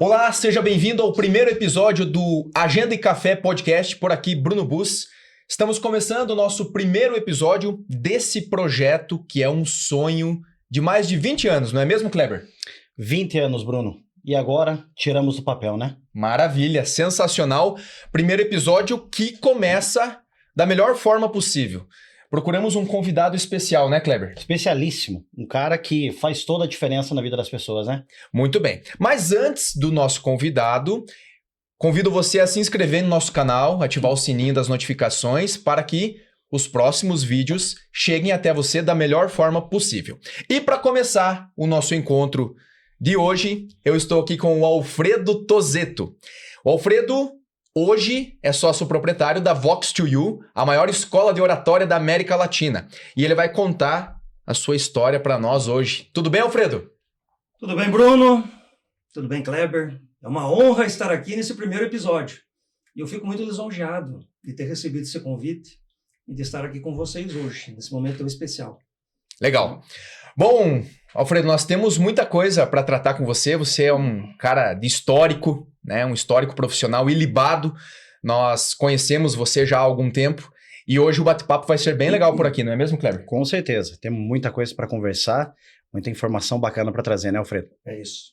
Olá, seja bem-vindo ao primeiro episódio do Agenda e Café Podcast, por aqui Bruno Bus. Estamos começando o nosso primeiro episódio desse projeto que é um sonho de mais de 20 anos, não é mesmo, Kleber? 20 anos, Bruno. E agora tiramos do papel, né? Maravilha, sensacional. Primeiro episódio que começa da melhor forma possível. Procuramos um convidado especial, né, Kleber? Especialíssimo. Um cara que faz toda a diferença na vida das pessoas, né? Muito bem. Mas antes do nosso convidado, convido você a se inscrever no nosso canal, ativar o sininho das notificações para que os próximos vídeos cheguem até você da melhor forma possível. E para começar o nosso encontro de hoje, eu estou aqui com o Alfredo Tosetto. O Alfredo hoje é sócio proprietário da Vox2U, a maior escola de oratória da América Latina. E ele vai contar a sua história para nós hoje. Tudo bem, Alfredo? Tudo bem, Bruno? Tudo bem, Kleber? É uma honra estar aqui nesse primeiro episódio. E eu fico muito lisonjeado de ter recebido esse convite e de estar aqui com vocês hoje, nesse momento tão especial. Legal. Bom, Alfredo, nós temos muita coisa para tratar com você. Você é um cara de histórico, né? Um histórico profissional ilibado. Nós conhecemos você já há algum tempo e hoje o bate-papo vai ser bem legal por aqui, não é mesmo, Kleber? Com certeza. Temos muita coisa para conversar, muita informação bacana para trazer, né, Alfredo? É isso.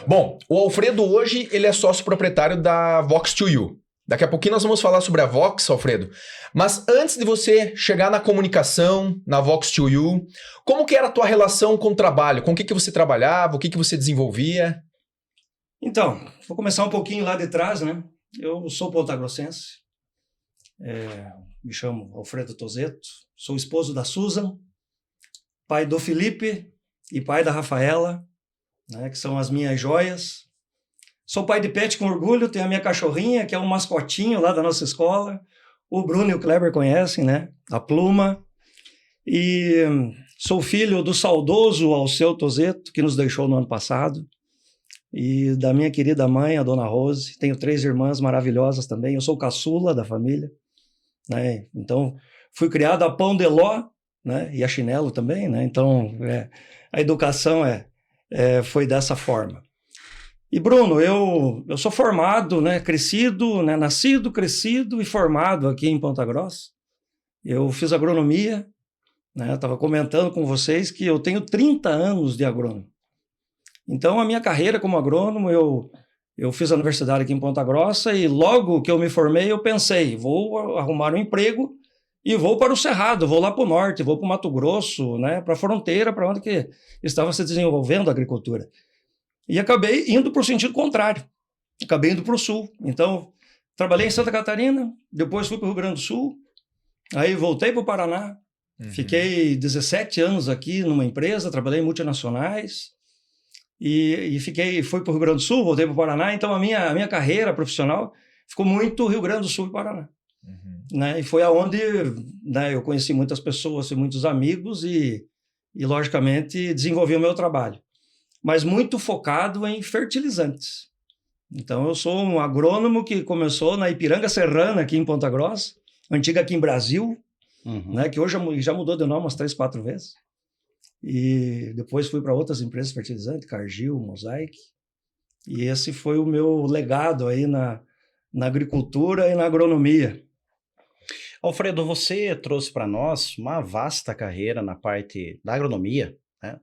Bom, o Alfredo hoje ele é sócio proprietário da Vox2U. Daqui a pouquinho nós vamos falar sobre a Vox, Alfredo. Mas antes de você chegar na comunicação, na Vox2U, como que era a tua relação com o trabalho? Com o que você trabalhava? O que você desenvolvia? Então, vou começar um pouquinho lá de trás, né? Eu sou pontagrossense, me chamo Alfredo Tosetto, sou esposo da Susan, pai do Felipe e pai da Rafaela, né, que são as minhas joias. Sou pai de pet com orgulho, tenho a minha cachorrinha, que é um mascotinho lá da nossa escola. O Bruno e o Kleber conhecem, né? A Pluma. E sou filho do saudoso Alceu Tosetto, que nos deixou no ano passado. E da minha querida mãe, a dona Rose. Tenho 3 irmãs maravilhosas também. Eu sou o caçula da família, né? Então, fui criado a pão de ló, né? E a chinelo também, né? Então, a educação foi dessa forma. E, Bruno, eu sou formado, né, crescido, né, nascido, crescido e formado aqui em Ponta Grossa. Eu fiz agronomia, né, estava comentando com vocês que eu tenho 30 anos de agrônomo. Então, a minha carreira como agrônomo, eu fiz a universidade aqui em Ponta Grossa e logo que eu me formei, eu pensei, vou arrumar um emprego e vou para o Cerrado, vou lá para o norte, vou para o Mato Grosso, né, para a fronteira, para onde que estava se desenvolvendo a agricultura. E acabei indo para o sentido contrário. Acabei indo para o sul. Então, trabalhei em Santa Catarina, depois fui para o Rio Grande do Sul, aí voltei para o Paraná, fiquei 17 anos aqui numa empresa, trabalhei em multinacionais, e fui para o Rio Grande do Sul, voltei para o Paraná, então a minha carreira profissional ficou muito Rio Grande do Sul e Paraná. Né? E foi aonde, né, eu conheci muitas pessoas e muitos amigos e, logicamente, desenvolvi o meu trabalho. Mas muito focado em fertilizantes. Então, eu sou um agrônomo que começou na Ipiranga Serrana, aqui em Ponta Grossa, antiga aqui em Brasil, né, que hoje já mudou de nome umas 3, 4 vezes. E depois fui para outras empresas de fertilizante, Cargill, Mosaic. E esse foi o meu legado aí na agricultura e na agronomia. Alfredo, você trouxe para nós uma vasta carreira na parte da agronomia, né?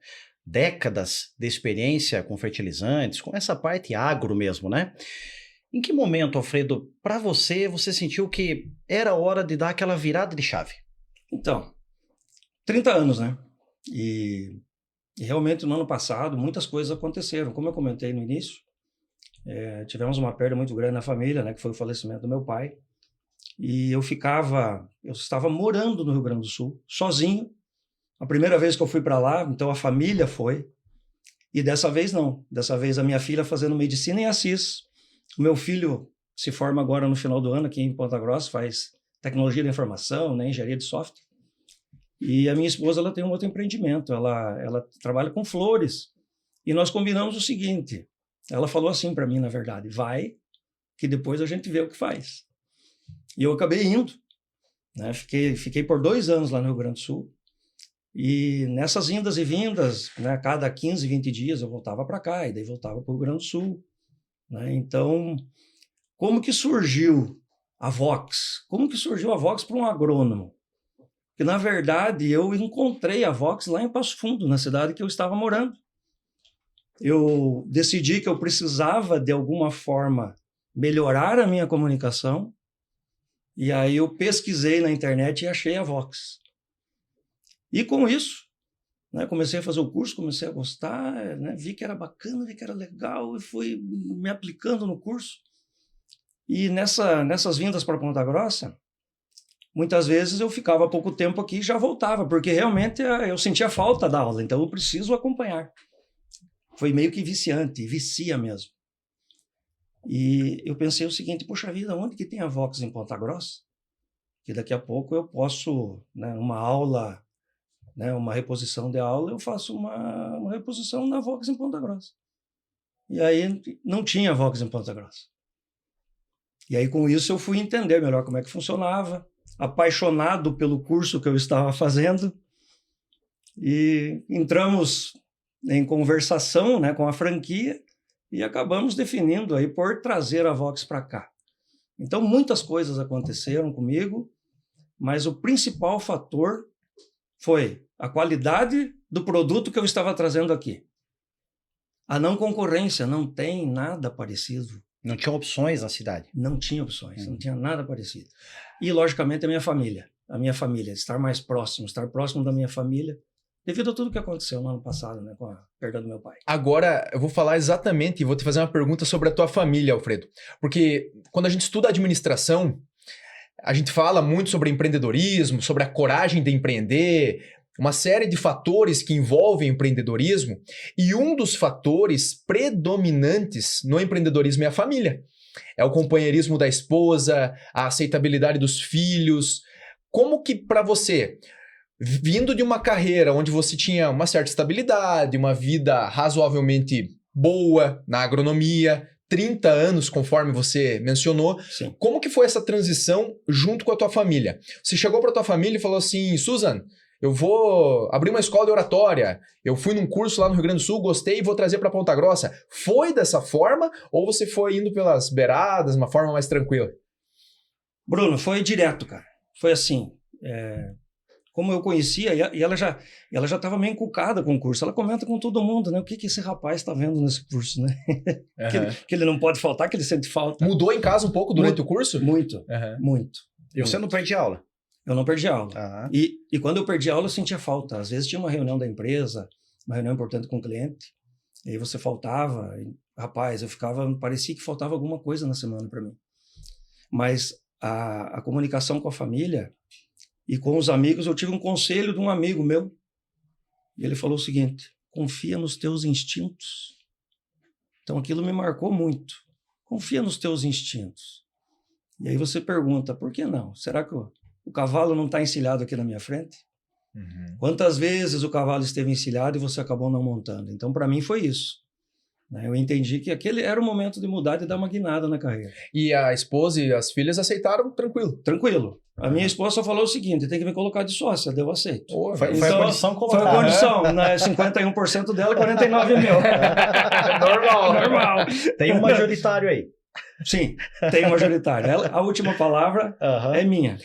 Décadas de experiência com fertilizantes, com essa parte agro mesmo, né? Em que momento, Alfredo, para você sentiu que era hora de dar aquela virada de chave? Então, 30 anos, né? E realmente no ano passado muitas coisas aconteceram. Como eu comentei no início, tivemos uma perda muito grande na família, né? Que foi o falecimento do meu pai. E eu estava morando no Rio Grande do Sul, sozinho. A primeira vez que eu fui para lá, então a família foi, e dessa vez não. Dessa vez a minha filha fazendo medicina em Assis. O meu filho se forma agora no final do ano aqui em Ponta Grossa, faz tecnologia da informação, né, engenharia de software. E a minha esposa, ela tem um outro empreendimento, ela trabalha com flores. E nós combinamos o seguinte, ela falou assim para mim, na verdade, vai, que depois a gente vê o que faz. E eu acabei indo, né, fiquei por 2 anos lá no Rio Grande do Sul. E nessas indas e vindas, né, cada 15, 20 dias eu voltava para cá, e daí voltava para o Rio Grande do Sul. né? Então, como que surgiu a Vox? Como que surgiu a Vox para um agrônomo? Porque, na verdade, eu encontrei a Vox lá em Passo Fundo, na cidade que eu estava morando. Eu decidi que eu precisava, de alguma forma, melhorar a minha comunicação, e aí eu pesquisei na internet e achei a Vox. E com isso, né, comecei a fazer o curso, comecei a gostar, né, vi que era bacana, vi que era legal, e fui me aplicando no curso. E nessas vindas para Ponta Grossa, muitas vezes eu ficava pouco tempo aqui e já voltava, porque realmente eu sentia falta da aula, então eu preciso acompanhar. Foi meio que viciante, vicia mesmo. E eu pensei o seguinte, poxa vida, onde que tem a Vox em Ponta Grossa? Que daqui a pouco eu posso, né, uma aula, né, uma reposição de aula, eu faço uma reposição na Vox em Ponta Grossa. E aí não tinha Vox em Ponta Grossa. E aí com isso eu fui entender melhor como é que funcionava, apaixonado pelo curso que eu estava fazendo, e entramos em conversação, né, com a franquia e acabamos definindo aí por trazer a Vox para cá. Então muitas coisas aconteceram comigo, mas o principal fator foi a qualidade do produto que eu estava trazendo aqui. A não concorrência, não tem nada parecido. Não tinha opções na cidade. Não tinha opções, não tinha nada parecido. E, logicamente, a minha família, estar mais próximo, estar próximo da minha família, devido a tudo que aconteceu no ano passado, né, com a perda do meu pai. Agora, eu vou falar exatamente e vou te fazer uma pergunta sobre a tua família, Alfredo. Porque quando a gente estuda administração, a gente fala muito sobre empreendedorismo, sobre a coragem de empreender, uma série de fatores que envolvem empreendedorismo, e um dos fatores predominantes no empreendedorismo é a família. É o companheirismo da esposa, a aceitabilidade dos filhos. Como que para você, vindo de uma carreira onde você tinha uma certa estabilidade, uma vida razoavelmente boa na agronomia, 30 anos, conforme você mencionou, Sim. como que foi essa transição junto com a tua família? Você chegou para tua família e falou assim, Susan, eu vou abrir uma escola de oratória, eu fui num curso lá no Rio Grande do Sul, gostei e vou trazer para Ponta Grossa. Foi dessa forma ou você foi indo pelas beiradas, uma forma mais tranquila? Bruno, foi direto, cara. Foi assim, como eu conhecia, e ela já estava meio encucada com o curso. Ela comenta com todo mundo, né? O que esse rapaz está vendo nesse curso, né? Que ele não pode faltar, que ele sente falta. Mudou em casa um pouco durante o curso? Muito, muito. E você não perde aula? Eu não perdi aula. Ah. E quando eu perdi aula, eu sentia falta. Às vezes tinha uma reunião da empresa, uma reunião importante com o cliente, e aí você faltava. E, rapaz, parecia que faltava alguma coisa na semana para mim. Mas a comunicação com a família e com os amigos, eu tive um conselho de um amigo meu, e ele falou o seguinte, confia nos teus instintos. Então aquilo me marcou muito. Confia nos teus instintos. E aí você pergunta, por que não? Será que o cavalo não está encilhado aqui na minha frente? Uhum. Quantas vezes o cavalo esteve encilhado e você acabou não montando? Então, para mim, foi isso. Eu entendi que aquele era o momento de mudar e dar uma guinada na carreira. E a esposa e as filhas aceitaram tranquilo? Tranquilo. A minha esposa só falou o seguinte, tem que me colocar de sócia, eu aceito. Oh, Foi então, a condição colocada. Foi a condição, né? 51% dela, 49 mil. Normal. Tem um majoritário aí. Sim, tem majoritário. A última palavra é minha.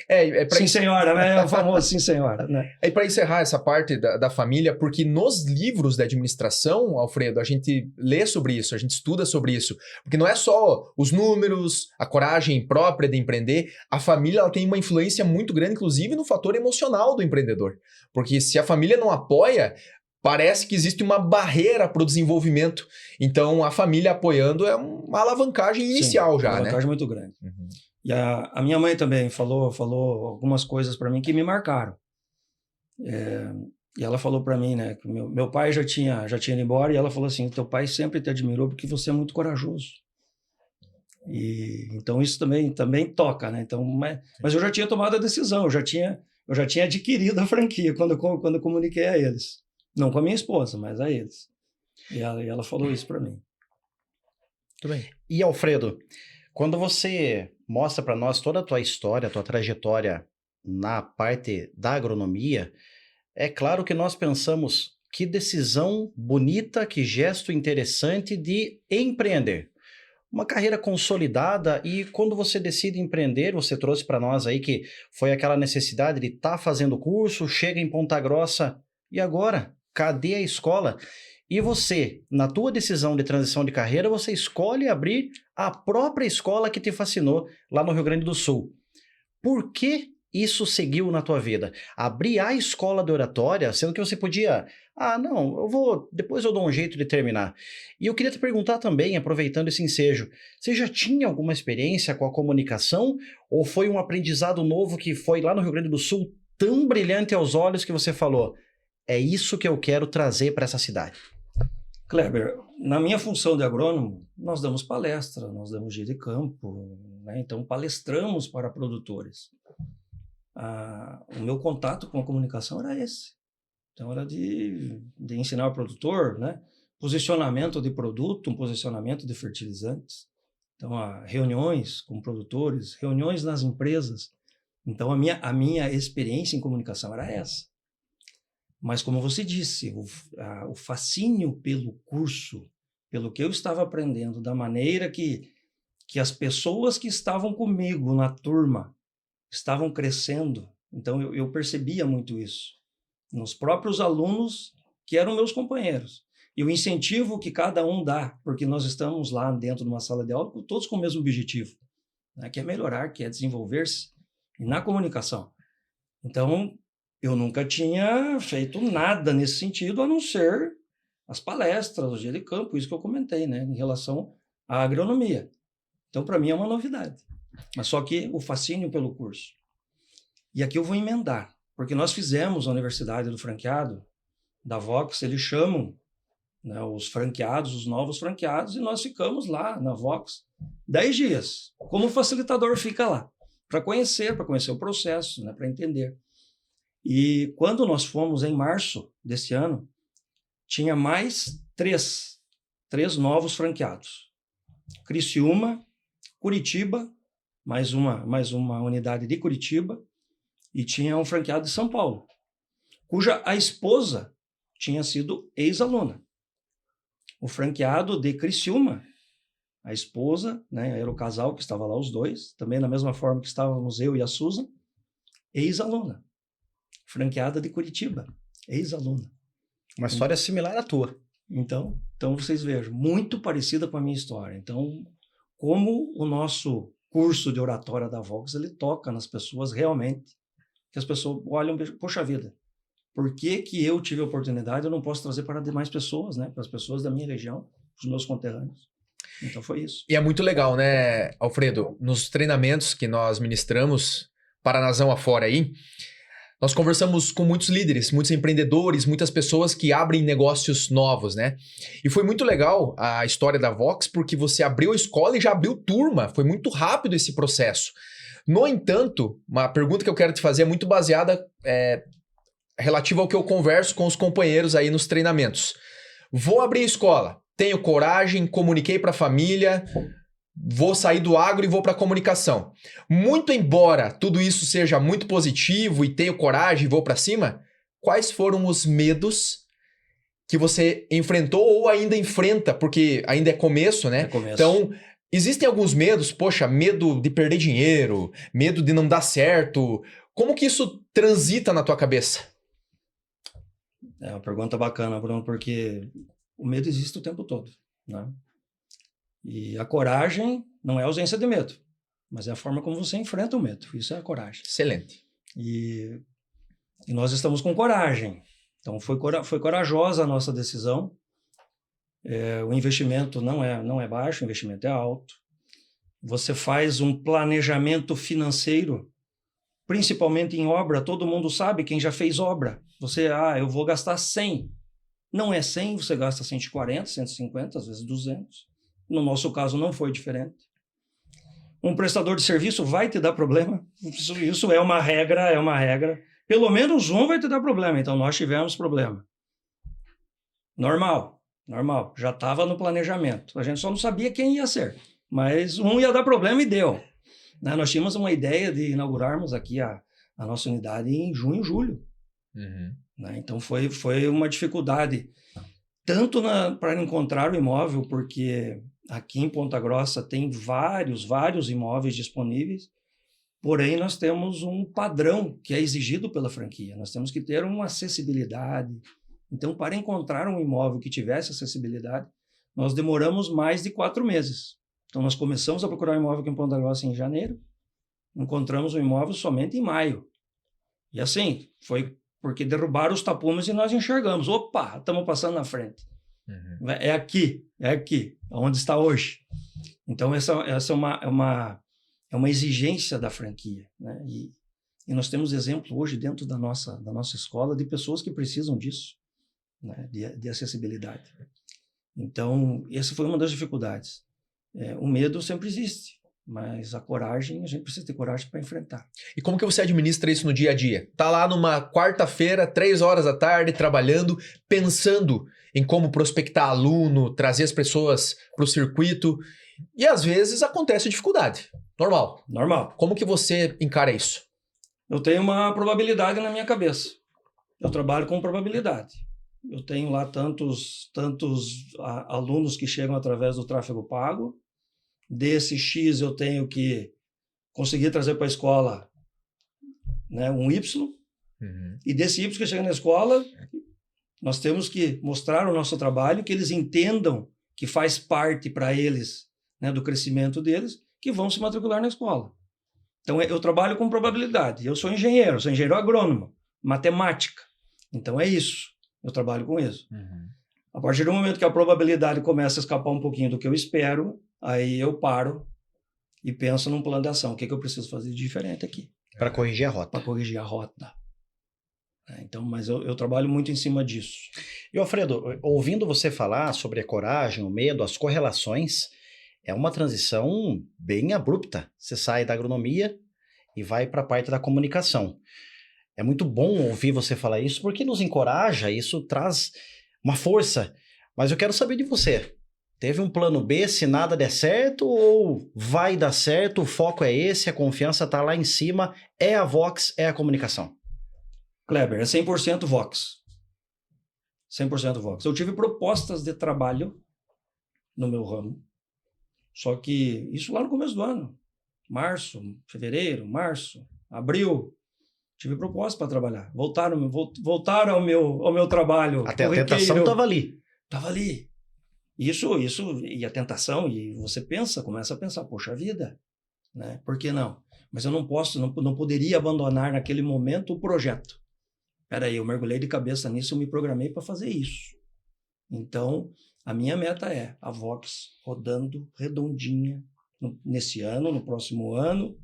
Sim, senhora, né? É o famoso sim, senhora. Né? É para encerrar essa parte da família, porque nos livros da administração, Alfredo, a gente lê sobre isso, a gente estuda sobre isso. Porque não é só os números, a coragem própria de empreender, a família ela tem uma influência muito grande, inclusive no fator emocional do empreendedor. Porque se a família não apoia, parece que existe uma barreira para o desenvolvimento. Então, a família apoiando é uma alavancagem inicial. Sim, já, uma alavancagem muito grande. Uhum. E a minha mãe também falou algumas coisas para mim que me marcaram. E ela falou para mim, né, que meu pai já tinha ido embora, e ela falou assim, teu pai sempre te admirou porque você é muito corajoso. E então isso também toca, né? Então, mas eu já tinha tomado a decisão, eu já tinha adquirido a franquia quando eu comuniquei a eles. Não com a minha esposa, mas a eles. E ela falou isso para mim. Muito bem. E, Alfredo, quando você mostra para nós toda a tua história, a tua trajetória na parte da agronomia, é claro que nós pensamos que decisão bonita, que gesto interessante de empreender. uma carreira consolidada e quando você decide empreender, você trouxe para nós aí que foi aquela necessidade de estar fazendo o curso, chega em Ponta Grossa e agora? Cadê a escola? E você, na tua decisão de transição de carreira, você escolhe abrir a própria escola que te fascinou lá no Rio Grande do Sul. Por que isso seguiu na tua vida? Abrir a escola de oratória, sendo que você podia... Ah, não, depois eu dou um jeito de terminar. E eu queria te perguntar também, aproveitando esse ensejo, você já tinha alguma experiência com a comunicação? Ou foi um aprendizado novo que foi lá no Rio Grande do Sul tão brilhante aos olhos que você falou, é isso que eu quero trazer para essa cidade? Kleber, na minha função de agrônomo, nós damos palestra, nós damos dia de campo, né? Então palestramos para produtores. O meu contato com a comunicação era esse. Então era de ensinar o produtor, né? Posicionamento de produto, um posicionamento de fertilizantes. Então, reuniões com produtores, reuniões nas empresas. Então, a minha experiência em comunicação era essa. Mas, como você disse, o fascínio pelo curso, pelo que eu estava aprendendo, da maneira que as pessoas que estavam comigo na turma estavam crescendo, então eu percebia muito isso. Nos próprios alunos que eram meus companheiros. E o incentivo que cada um dá, porque nós estamos lá dentro de uma sala de aula, todos com o mesmo objetivo, né, que é melhorar, que é desenvolver-se na comunicação. Então, eu nunca tinha feito nada nesse sentido, a não ser as palestras, o dia de campo, isso que eu comentei, né, em relação à agronomia. Então, para mim, é uma novidade. Mas só que o fascínio pelo curso. E aqui eu vou emendar, porque nós fizemos a Universidade do Franqueado, da Vox, eles chamam, né, os franqueados, os novos franqueados, e nós ficamos lá na Vox 10 dias, como o facilitador fica lá, para conhecer o processo, né, para entender. E quando nós fomos em março desse ano, tinha mais três novos franqueados. Criciúma, Curitiba, mais uma unidade de Curitiba, e tinha um franqueado de São Paulo, cuja a esposa tinha sido ex-aluna. O franqueado de Criciúma, a esposa, né, era o casal que estava lá, os dois, também da mesma forma que estávamos eu e a Susan, ex-aluna. Franqueada de Curitiba, ex-aluna. Uma história similar à tua. Então vocês vejam, muito parecida com a minha história. Então, como o nosso curso de oratória da Vox, ele toca nas pessoas realmente, que as pessoas olham, poxa vida, por que eu tive a oportunidade, eu não posso trazer para demais pessoas, né? Para as pessoas da minha região, os meus conterrâneos. Então foi isso. E é muito legal, né, Alfredo? Nos treinamentos que nós ministramos, Paranazão afora aí, nós conversamos com muitos líderes, muitos empreendedores, muitas pessoas que abrem negócios novos, né? E foi muito legal a história da Vox, porque você abriu a escola e já abriu turma. Foi muito rápido esse processo. No entanto, uma pergunta que eu quero te fazer é muito baseada relativa ao que eu converso com os companheiros aí nos treinamentos. Vou abrir a escola, tenho coragem, comuniquei para a família, vou sair do agro e vou para a comunicação. Muito embora tudo isso seja muito positivo e tenho coragem e vou para cima, quais foram os medos que você enfrentou ou ainda enfrenta? Porque ainda é começo, né? É começo. Então, existem alguns medos, poxa, medo de perder dinheiro, medo de não dar certo. Como que isso transita na tua cabeça? É uma pergunta bacana, Bruno, porque o medo existe o tempo todo, né? E a coragem não é ausência de medo, mas é a forma como você enfrenta o medo. Isso é a coragem. Excelente. E nós estamos com coragem. Então foi corajosa a nossa decisão. O investimento não é baixo, o investimento é alto. Você faz um planejamento financeiro, principalmente em obra. Todo mundo sabe, quem já fez obra. Eu vou gastar 100. Não é 100, você gasta 140, 150, às vezes 200. No nosso caso não foi diferente. Um prestador de serviço vai te dar problema. Isso é uma regra. Pelo menos um vai te dar problema. Então nós tivemos problema. Normal. Já estava no planejamento. A gente só não sabia quem ia ser. Mas um ia dar problema e deu. Né? Nós tínhamos uma ideia de inaugurarmos aqui a nossa unidade em junho, julho. Uhum. Né? Então foi uma dificuldade. Tanto para encontrar o imóvel, porque Aqui em Ponta Grossa tem vários imóveis disponíveis, porém nós temos um padrão que é exigido pela franquia. Nós temos que ter uma acessibilidade. Então, para encontrar um imóvel que tivesse acessibilidade, nós demoramos mais de 4 meses. Então, nós começamos a procurar um imóvel aqui em Ponta Grossa em janeiro, encontramos um imóvel somente em maio. E assim, foi porque derrubaram os tapumes e nós enxergamos. Opa, estamos passando na frente. Uhum. É aqui, onde está hoje. Então, essa é uma exigência da franquia, né? E nós temos exemplo hoje dentro da nossa escola de pessoas que precisam disso, né? De acessibilidade. Então, essa foi uma das dificuldades. O medo sempre existe, mas a coragem, a gente precisa ter coragem para enfrentar. E como que você administra isso no dia a dia? Tá lá numa quarta-feira, 3 horas da tarde, trabalhando, pensando em como prospectar aluno, trazer as pessoas para o circuito, e às vezes acontece dificuldade. Normal. Como que você encara isso? Eu tenho uma probabilidade na minha cabeça. Eu trabalho com probabilidade. Eu tenho lá tantos alunos que chegam através do tráfego pago. Desse X eu tenho que conseguir trazer para a escola, né, um Y. Uhum. E desse Y que chega na escola, nós temos que mostrar o nosso trabalho, que eles entendam que faz parte para eles, né, do crescimento deles, que vão se matricular na escola. Então, eu trabalho com probabilidade. Eu sou engenheiro agrônomo, matemática. Então, é isso. Eu trabalho com isso. Uhum. A partir do momento que a probabilidade começa a escapar um pouquinho do que eu espero, aí eu paro e penso num plano de ação. O que eu preciso fazer de diferente aqui? Para corrigir a rota. Para corrigir a rota. Então, mas eu trabalho muito em cima disso. E, Alfredo, ouvindo você falar sobre a coragem, o medo, as correlações, é uma transição bem abrupta. Você sai da agronomia e vai para a parte da comunicação. É muito bom ouvir você falar isso, porque nos encoraja, isso traz uma força. Mas eu quero saber de você. Teve um plano B se nada der certo ou vai dar certo, o foco é esse, a confiança está lá em cima, é a Vox, é a comunicação? Kleber, é 100% Vox. 100% Vox. Eu tive propostas de trabalho no meu ramo, só que isso lá no começo do ano. Fevereiro, março, abril, tive propostas para trabalhar. Voltaram ao meu trabalho. Até a tentação estava ali. Estava ali. Isso, e a tentação, e você começa a pensar, poxa vida, né? Por que não? Mas eu não poderia abandonar naquele momento o projeto. Peraí, eu mergulhei de cabeça nisso, eu me programei para fazer isso. Então, a minha meta é a Vox rodando redondinha nesse ano, no próximo ano.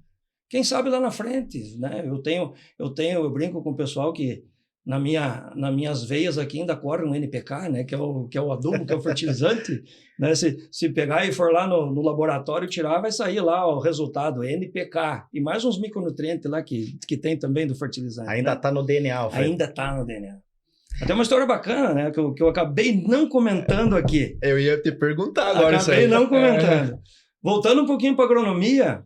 Quem sabe lá na frente, né? Eu brinco com o pessoal que nas minhas veias aqui ainda corre um NPK, né? Que é o adubo, que é o fertilizante. Né? Se pegar e for lá no laboratório tirar, vai sair lá o resultado, NPK. E mais uns micronutrientes lá que tem também do fertilizante. Ainda está, né? No DNA, Alfredo. Ainda está no DNA. Até uma história bacana, né? Que eu acabei não comentando aqui. Eu ia te perguntar agora isso aí. Acabei não comentando. Voltando um pouquinho para agronomia,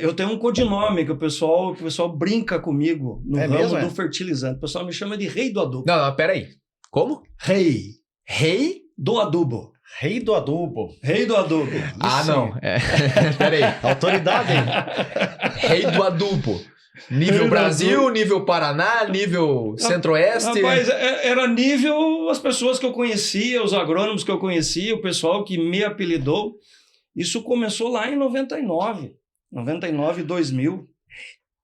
eu tenho um codinome que o pessoal brinca comigo no ramo do fertilizante. O pessoal me chama de rei do adubo. Não, peraí. Como? Rei. Rei do adubo. Rei do adubo. Rei do adubo. Ah, não. Peraí. Autoridade, hein? Rei do adubo. Nível Brasil, nível Paraná, nível Centro-Oeste. Rapaz, era nível as pessoas que eu conhecia, os agrônomos que eu conhecia, o pessoal que me apelidou. Isso começou lá em 99, 2000.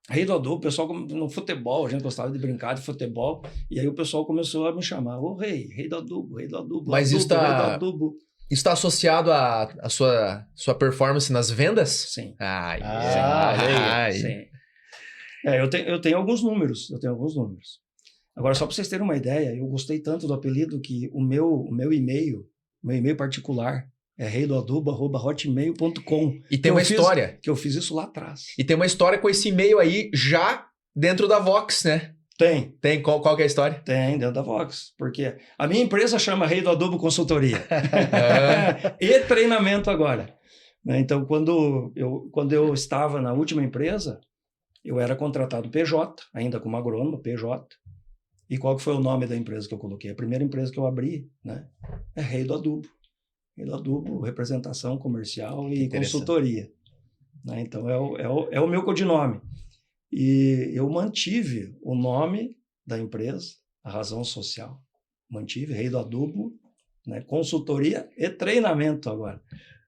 Rei do adubo, o pessoal no futebol, a gente gostava de brincar de futebol, e aí o pessoal começou a me chamar, rei do adubo, rei do adubo. Mas adubo, isso está associado à sua performance nas vendas? Sim. Sim. Eu tenho alguns números, Agora, só para vocês terem uma ideia, eu gostei tanto do apelido que o meu e-mail particular é reidoadubo@hotmail.com. E tem uma história. Que eu fiz isso lá atrás. E tem uma história com esse e-mail aí já dentro da Vox, né? Tem. Qual que é a história? Tem, dentro da Vox. Porque a minha empresa chama Rei do Adubo Consultoria. E treinamento agora. Então, quando eu estava na última empresa, eu era contratado PJ, ainda como agrônomo, PJ. E qual que foi o nome da empresa que eu coloquei? A primeira empresa que eu abri, né? É Rei do Adubo. Rei do Adubo, representação comercial e Interessante. consultoria. Né? Então, é o meu codinome. E eu mantive o nome da empresa, a razão social. Mantive, Rei do Adubo, né? Consultoria e treinamento agora.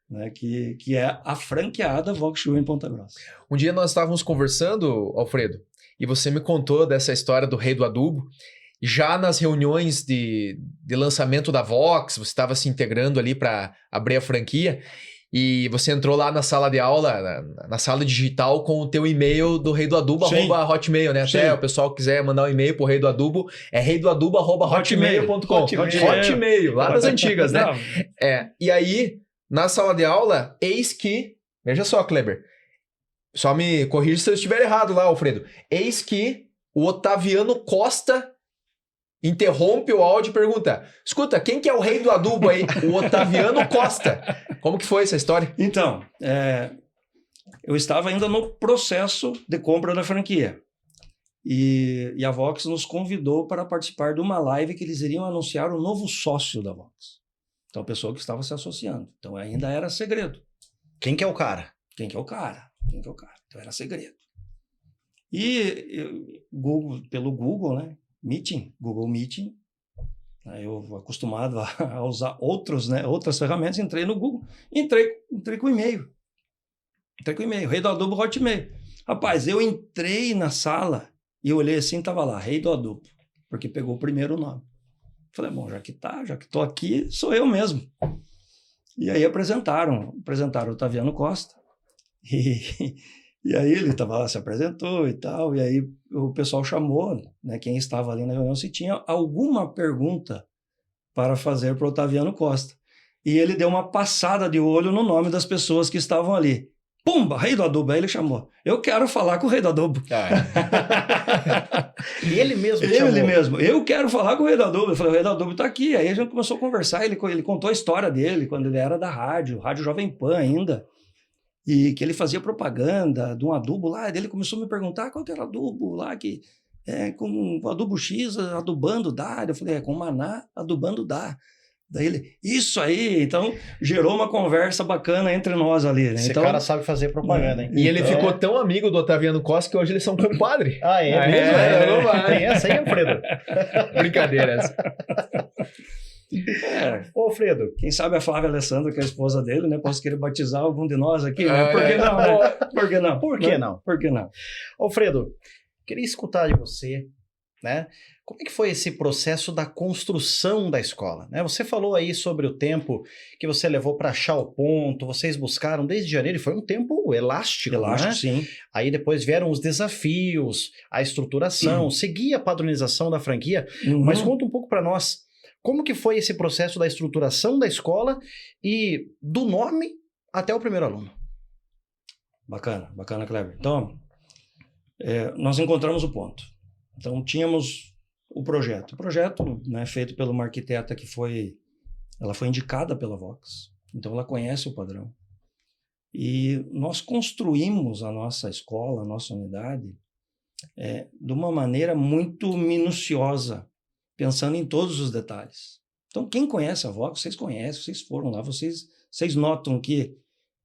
Né? Que é a franqueada Voxshoe em Ponta Grossa. Um dia nós estávamos conversando, Alfredo, e você me contou dessa história do Rei do Adubo. Já nas reuniões de lançamento da Vox, você estava se integrando ali para abrir a franquia e você entrou lá na sala de aula, na sala digital com o teu e-mail do Rei do Adubo, Sim. @hotmail, né? Sim. Até o pessoal quiser mandar um e-mail pro Rei do Adubo, é reidoadubo@hotmail.com. Hotmail, lá das antigas, né? Não, E aí, na sala de aula, eis que... Veja só, Kleber. Só me corrija se eu estiver errado lá, Alfredo. Eis que o Otaviano Costa interrompe o áudio e pergunta: escuta, quem que é o Rei do Adubo aí? O Otaviano Costa. Como que foi essa história? Então, eu estava ainda no processo de compra da franquia. E a Vox nos convidou para participar de uma live que eles iriam anunciar o novo sócio da Vox. Então, a pessoa que estava se associando. Então, ainda era segredo. Quem que é o cara? Quem que é o cara? Quem que é o cara? Então, era segredo. E pelo Google, né? Google Meeting. Eu acostumado a usar outras ferramentas, entrei no Google, entrei com e-mail. Rei do Adubo Hotmail. Rapaz, eu entrei na sala e eu olhei assim, tava lá, Rei do Adubo, porque pegou o primeiro nome. Falei, bom, já que tô aqui, sou eu mesmo. E aí apresentaram o Otaviano Costa. E aí ele estava lá, se apresentou e tal, e aí o pessoal chamou, né, quem estava ali na reunião, se tinha alguma pergunta para fazer para o Otaviano Costa. E ele deu uma passada de olho no nome das pessoas que estavam ali. Pumba, Rei do Adubo. Aí ele chamou. Eu quero falar com o Rei do Adubo. E ele mesmo Ele mesmo. Eu quero falar com o Rei do Adubo. Eu falei, o Rei do Adubo está aqui. Aí a gente começou a conversar, ele contou a história dele, quando ele era da Rádio Jovem Pan ainda. E que ele fazia propaganda de um adubo lá, e ele começou a me perguntar qual que era o adubo lá, que com o adubo X adubando dá. Eu falei, com maná adubando dá. Daí ele, isso aí, então gerou uma conversa bacana entre nós ali. Né? Esse então, cara sabe fazer propaganda, hein? E ele ficou tão amigo do Otaviano Costa que hoje eles são compadre. É mesmo? Não vai. Tem essa aí, Alfredo? Brincadeiras. Ô, Alfredo. Quem sabe a Flávia Alessandra, que é a esposa dele, né? Posso querer batizar algum de nós aqui, né? Por que não, né? Por que não? Por que não? Por que não? Alfredo, queria escutar de você, né? Como é que foi esse processo da construção da escola? Né? Você falou aí sobre o tempo que você levou para achar o ponto, vocês buscaram desde janeiro, e foi um tempo elástico, Elástico, né? sim. Aí depois vieram os desafios, a estruturação, seguir a padronização da franquia, mas conta um pouco para nós, como que foi esse processo da estruturação da escola e do nome até o primeiro aluno? Bacana, Kleber. Então, nós encontramos o ponto. Então, tínhamos o projeto. O projeto, né, feito por uma arquiteta ela foi indicada pela Vox. Então, ela conhece o padrão. E nós construímos a nossa escola, a nossa unidade, de uma maneira muito minuciosa, pensando em todos os detalhes. Então, quem conhece a Vox, vocês conhecem, vocês foram lá, vocês notam que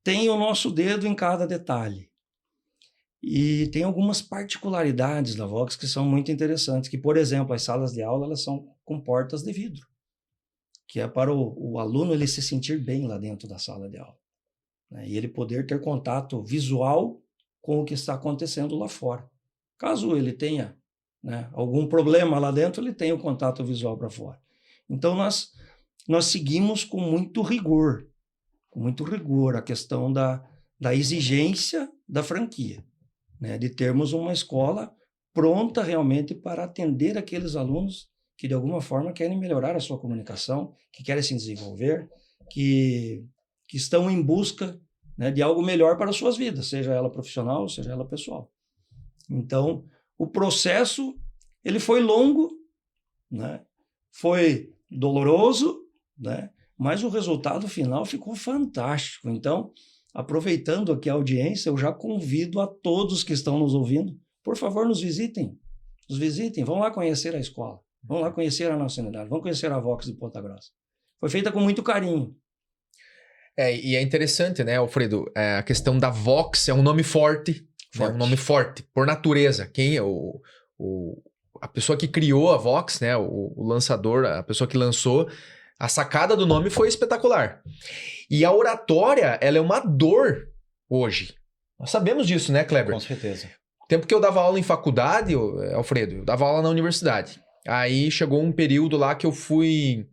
tem o nosso dedo em cada detalhe. E tem algumas particularidades da Vox que são muito interessantes, que, por exemplo, as salas de aula elas são com portas de vidro, que é para o aluno ele se sentir bem lá dentro da sala de aula, né? E ele poder ter contato visual com o que está acontecendo lá fora. Caso ele tenha, né, algum problema lá dentro, ele tem o contato visual para fora. Então, nós seguimos com muito rigor a questão da exigência da franquia, né, de termos uma escola pronta realmente para atender aqueles alunos que, de alguma forma, querem melhorar a sua comunicação, que querem se desenvolver, que estão em busca, né, de algo melhor para as suas vidas, seja ela profissional, seja ela pessoal. Então, o processo ele foi longo, né, foi doloroso, né, mas o resultado final ficou fantástico. Então, aproveitando aqui a audiência, eu já convido a todos que estão nos ouvindo, por favor, nos visitem, vão lá conhecer a escola, vão lá conhecer a nossa unidade, vão conhecer a Vox de Ponta Grossa. Foi feita com muito carinho. E é interessante, né, Alfredo? A questão da Vox é um nome forte. É um nome forte, por natureza. Quem é a pessoa que criou a Vox, né, o lançador, a pessoa que lançou, a sacada do nome foi espetacular. E a oratória, ela é uma dor hoje. Nós sabemos disso, né, Kleber? Com certeza. O tempo que eu dava aula em faculdade, Alfredo, eu dava aula na universidade. Aí chegou um período lá que eu fui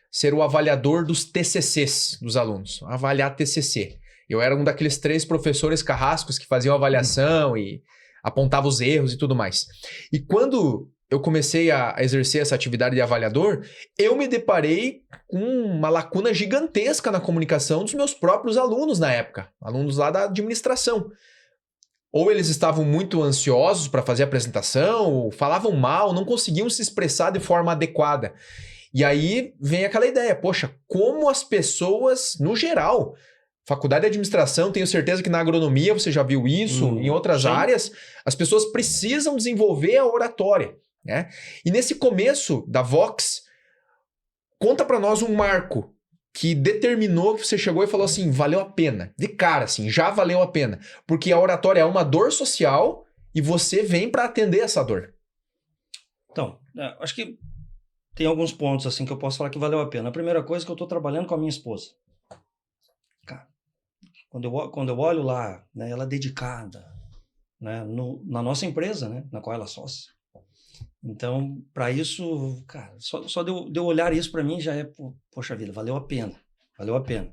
ser o avaliador dos TCCs dos alunos, avaliar TCC. Eu era um daqueles 3 professores carrascos que faziam avaliação e apontavam os erros e tudo mais. E quando eu comecei a exercer essa atividade de avaliador, eu me deparei com uma lacuna gigantesca na comunicação dos meus próprios alunos na época, alunos lá da administração. Ou eles estavam muito ansiosos para fazer a apresentação, ou falavam mal, não conseguiam se expressar de forma adequada. E aí vem aquela ideia, poxa, como as pessoas, no geral, faculdade de administração, tenho certeza que na agronomia você já viu isso, em outras áreas, as pessoas precisam desenvolver a oratória, né? E nesse começo da Vox, conta para nós um marco que determinou que você chegou e falou assim, valeu a pena. De cara, assim, já valeu a pena. Porque a oratória é uma dor social e você vem para atender essa dor. Então, acho que tem alguns pontos assim que eu posso falar que valeu a pena. A primeira coisa é que eu estou trabalhando com a minha esposa. Cara, quando eu olho lá, né, ela dedicada, né, na nossa empresa, né, na qual ela é sócia. Então, para isso, cara, só de eu olhar isso para mim já é, poxa vida, valeu a pena. Valeu a pena.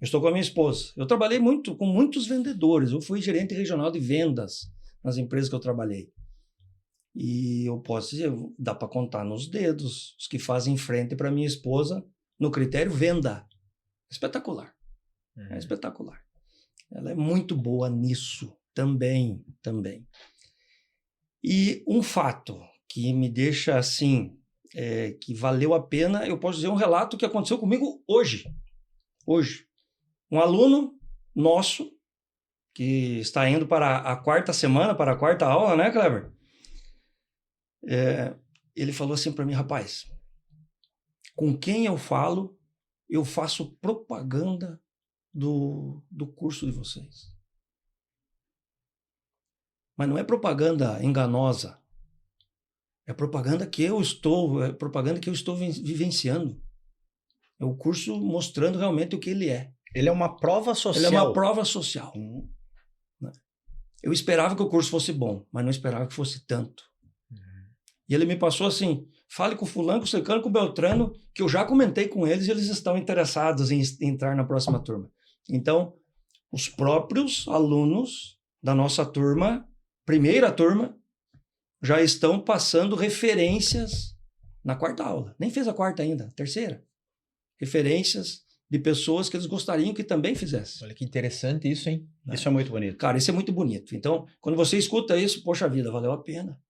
Eu estou com a minha esposa. Eu trabalhei muito com muitos vendedores. Eu fui gerente regional de vendas nas empresas que eu trabalhei. E eu posso dizer, dá para contar nos dedos os que fazem frente para minha esposa no critério venda. Espetacular. É espetacular. Ela é muito boa nisso também. E um fato que me deixa assim, que valeu a pena, eu posso dizer um relato que aconteceu comigo hoje. Hoje. Um aluno nosso, que está indo para a 4ª semana, para a 4ª aula, né, Kleber? Ele falou assim para mim, rapaz, com quem eu falo, eu faço propaganda do curso de vocês. Mas não é propaganda enganosa. É propaganda que eu estou vivenciando. É o curso mostrando realmente o que ele é. Ele é uma prova social. Ele é uma prova social. Né? Eu esperava que o curso fosse bom, mas não esperava que fosse tanto. E ele me passou assim, fale com o fulano, com o ciclano, com o beltrano, que eu já comentei com eles e eles estão interessados em entrar na próxima turma. Então, os próprios alunos da nossa turma, primeira turma, já estão passando referências na 4ª aula. Nem fez a 4ª ainda, a 3ª. Referências de pessoas que eles gostariam que também fizessem. Olha que interessante isso, hein? Isso é muito bonito. Cara, isso é muito bonito. Então, quando você escuta isso, poxa vida, valeu a pena.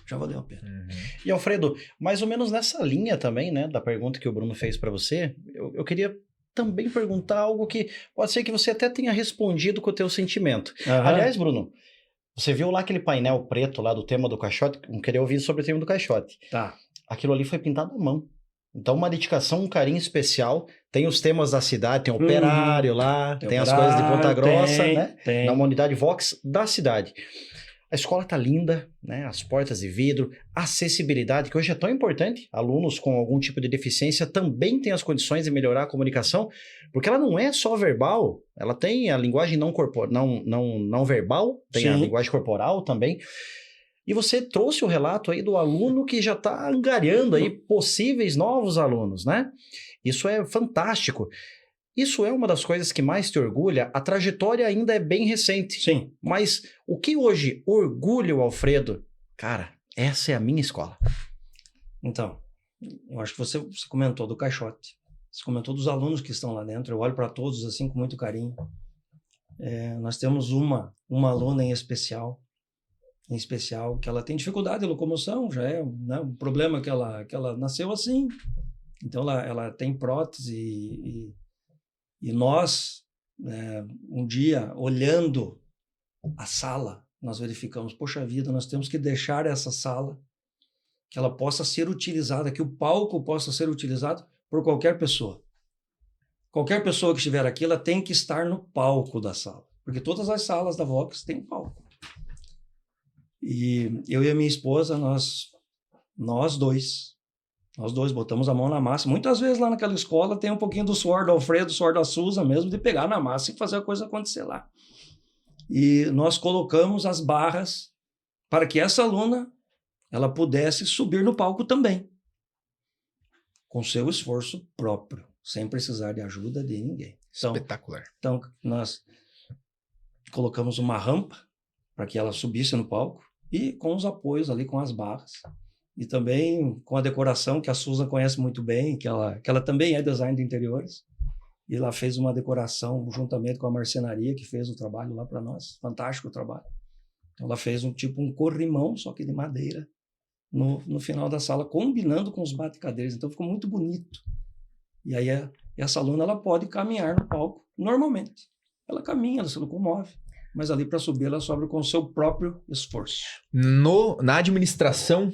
Já valeu a pena. E Alfredo, mais ou menos nessa linha também, né, da pergunta que o Bruno fez para você, eu queria também perguntar algo que pode ser que você até tenha respondido com o teu sentimento. Aliás, Bruno, você viu lá aquele painel preto lá do tema do caixote? Não queria ouvir sobre o tema do caixote. Tá. Aquilo ali foi pintado à mão. Então, uma dedicação, um carinho especial. Tem os temas da cidade, tem o operário lá, tem as coisas de Ponta Grossa, né? Tem. Na unidade Vox da cidade. A escola tá linda, né? As portas de vidro, acessibilidade, que hoje é tão importante. Alunos com algum tipo de deficiência também têm as condições de melhorar a comunicação, porque ela não é só verbal, ela tem a linguagem não verbal, tem a linguagem corporal também. E você trouxe o relato aí do aluno que já está angariando aí possíveis novos alunos, né? Isso é fantástico. Isso é uma das coisas que mais te orgulha. A trajetória ainda é bem recente. Sim. Mas o que hoje orgulha o Alfredo? Cara, essa é a minha escola. Então, eu acho que você comentou do caixote. Você comentou dos alunos que estão lá dentro. Eu olho para todos assim com muito carinho. Nós temos uma aluna em especial, que ela tem dificuldade de locomoção, já é, né, um problema que ela nasceu assim. Então, ela tem prótese e nós, um dia, olhando a sala, nós verificamos, poxa vida, nós temos que deixar essa sala, que ela possa ser utilizada, que o palco possa ser utilizado por qualquer pessoa. qualquer pessoa que estiver aqui, ela tem que estar no palco da sala. Porque todas as salas da Vox têm palco. E eu e a minha esposa, nós dois botamos a mão na massa. Muitas vezes lá naquela escola tem um pouquinho do suor do Alfredo, do suor da Susan mesmo, de pegar na massa e fazer a coisa acontecer lá. E nós colocamos as barras para que essa aluna ela pudesse subir no palco também, com seu esforço próprio, sem precisar de ajuda de ninguém. Espetacular. Então, nós colocamos uma rampa para que ela subisse no palco e com os apoios ali, com as barras. E também com a decoração que a Susan conhece muito bem, que ela também é design de interiores. E ela fez uma decoração juntamente com a marcenaria, que fez o trabalho lá para nós. Fantástico o trabalho. Então, ela fez um corrimão, só que de madeira, no final da sala, combinando com os bate-cadeiras. Então, ficou muito bonito. E aí, essa aluna ela pode caminhar no palco normalmente. Ela caminha, ela se locomove. Mas ali para subir, ela sobe com o seu próprio esforço. Na administração,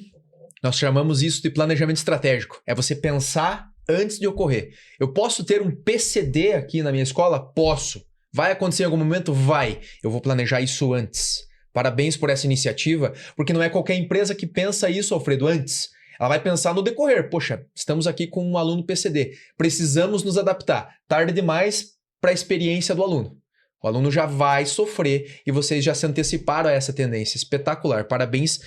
nós chamamos isso de planejamento estratégico. É você pensar antes de ocorrer. Eu posso ter um PCD aqui na minha escola? Posso. Vai acontecer em algum momento? Vai. Eu vou planejar isso antes. Parabéns por essa iniciativa, porque não é qualquer empresa que pensa isso, Alfredo, antes. Ela vai pensar no decorrer. Poxa, estamos aqui com um aluno PCD. Precisamos nos adaptar. Tarde demais para a experiência do aluno. O aluno já vai sofrer e vocês já se anteciparam a essa tendência. Espetacular. Parabéns